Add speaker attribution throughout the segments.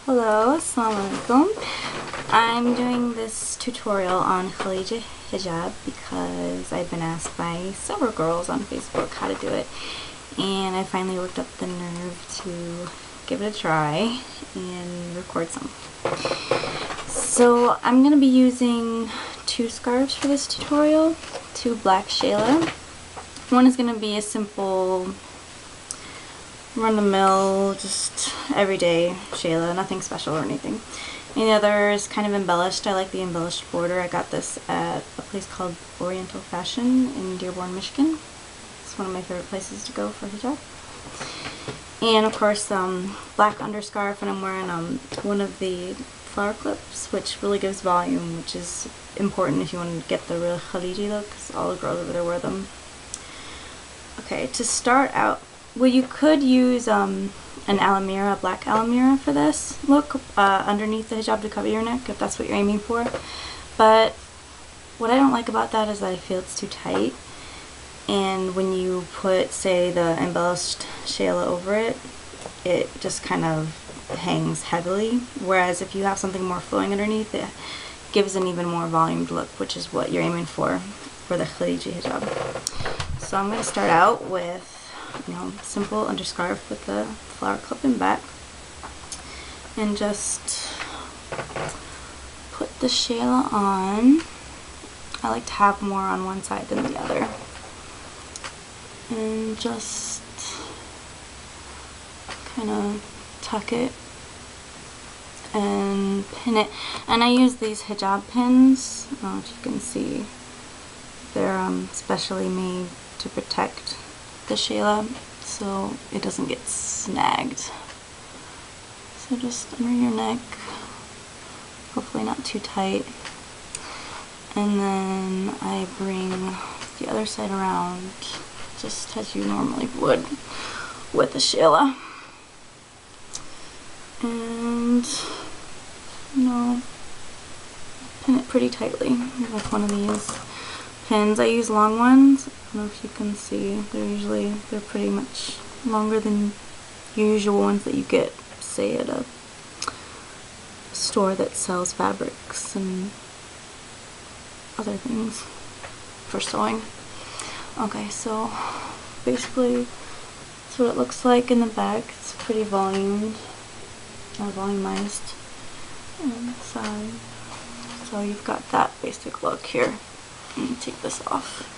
Speaker 1: Hello, assalamu alaikum. I'm doing this tutorial on Khalija hijab because I've been asked by several girls on Facebook how to do it, and I finally worked up the nerve to give it a try and record some. So I'm going to be using two scarves for this tutorial, two black shayla. One is going to be a simple run-of-the-mill, just everyday shayla, nothing special or anything. And the other is kind of embellished. I like the embellished border. I got this at a place called Oriental Fashion in Dearborn, Michigan. It's one of my favorite places to go for hijab. And of course, black underscarf, and I'm wearing one of the flower clips, which really gives volume, which is important if you want to get the real Khaliji look, because all the girls over there wear them. Okay, to start out, well, you could use an LalaMoulati, a black LalaMoulati for this look, underneath the hijab to cover your neck, if that's what you're aiming for. But what I don't like about that is that I feel it's too tight. And when you put, say, the embellished shayla over it, it just kind of hangs heavily. Whereas if you have something more flowing underneath, it gives an even more volumed look, which is what you're aiming for the Khaliji hijab. So I'm going to start out with, simple underscarf with the flower clip in back, and just put the shayla on. I like to have more on one side than the other, and just kind of tuck it and pin it. And I use these hijab pins, which you can see they're specially made to protect the shayla so it doesn't get snagged. So just under your neck, hopefully not too tight, and then I bring the other side around just as you normally would with the shayla, and pin it pretty tightly with one of these pins. I use long ones. I don't know if you can see, they're pretty much longer than usual ones that you get, say, at a store that sells fabrics and other things for sewing. Okay, so basically that's what it looks like in the back. It's pretty volumed, or volumized on the side. So you've got that basic look here. Let me take this off.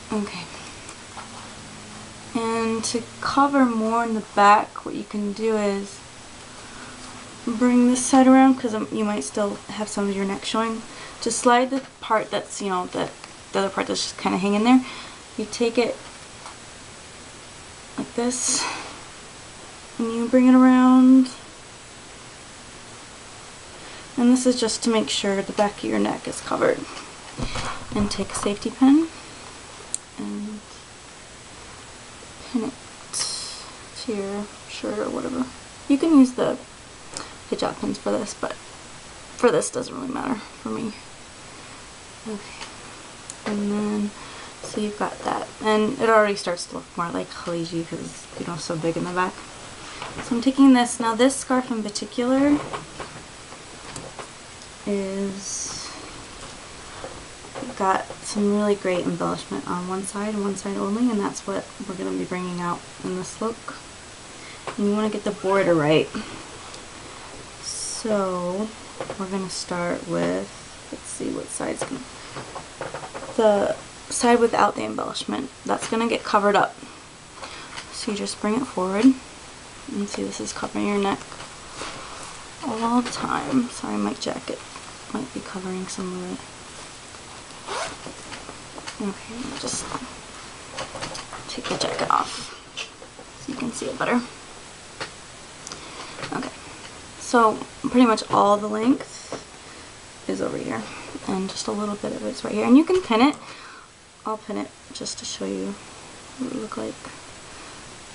Speaker 1: Okay. And to cover more in the back, what you can do is bring this side around, because you might still have some of your neck showing. Just slide the part that's, the other part that's just kind of hanging there. You take it like this, and you bring it around. And this is just to make sure the back of your neck is covered. And take a safety pin and pin it to your shirt or whatever. You can use the hijab pins for this, but for this doesn't really matter for me. Okay. And then, so you've got that. And it already starts to look more like Khaliji because it's so big in the back. So I'm taking this. Now this scarf in particular is got some really great embellishment on one side and one side only, and that's what we're going to be bringing out in this look. And you want to get the border right. So we're going to start with, let's see what side's going to, the side without the embellishment. That's going to get covered up. So you just bring it forward, and see, this is covering your neck all the time. Sorry, my jacket might be covering some of it. Okay, just take the jacket off so you can see it better. Okay, so pretty much all the length is over here, and just a little bit of it's right here. And you can pin it. I'll pin it just to show you what it would look like.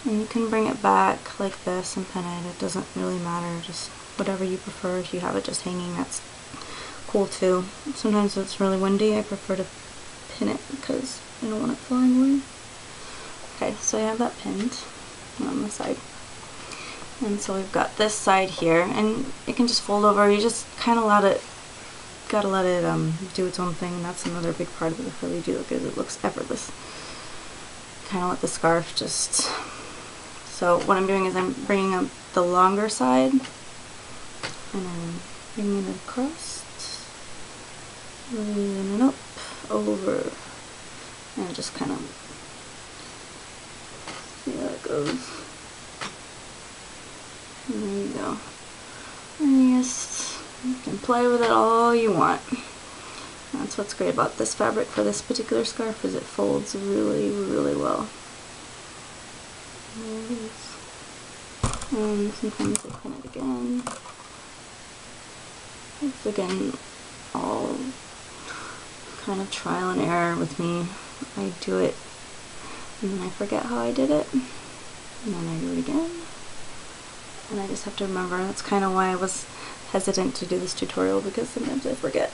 Speaker 1: And you can bring it back like this and pin it. It doesn't really matter, just whatever you prefer. If you have it just hanging, that's cool too. Sometimes it's really windy, I prefer to pin it because I don't want it flying away. Okay, so I have that pinned on the side. And so we've got this side here, and it can just fold over. You just kind of gotta let it do its own thing. And that's another big part of the frilly do look, is it looks effortless. Kind of let the scarf just. So what I'm doing is I'm bringing up the longer side, and I'm bringing it across, raising it up, over, and just kind of see how it goes. And there you go. And you can play with it all you want. That's what's great about this fabric for this particular scarf, is it folds really, really well. There it is. And sometimes I pin it again. It's again all kind of trial and error with me. I do it and then I forget how I did it, and then I do it again, and I just have to remember. That's kind of why I was hesitant to do this tutorial, because sometimes I forget.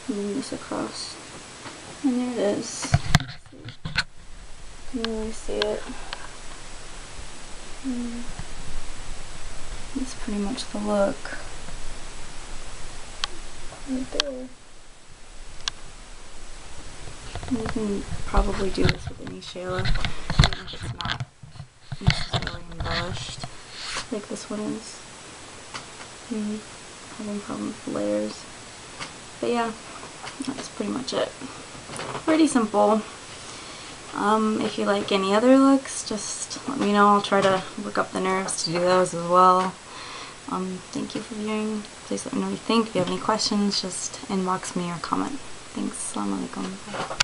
Speaker 1: Moving this across, and there it is. You can really see it. That's pretty much the look right there. And you can probably do this with any Shayla, even if it's not necessarily embellished like this one is. Having problems with layers. But yeah, that's pretty much it. Pretty simple. If you like any other looks, just let me know. I'll try to work up the nerves to do those as well. Thank you for viewing. Please let me know what you think. If you have any questions, just inbox me or comment. Thanks. Assalamu alaikum.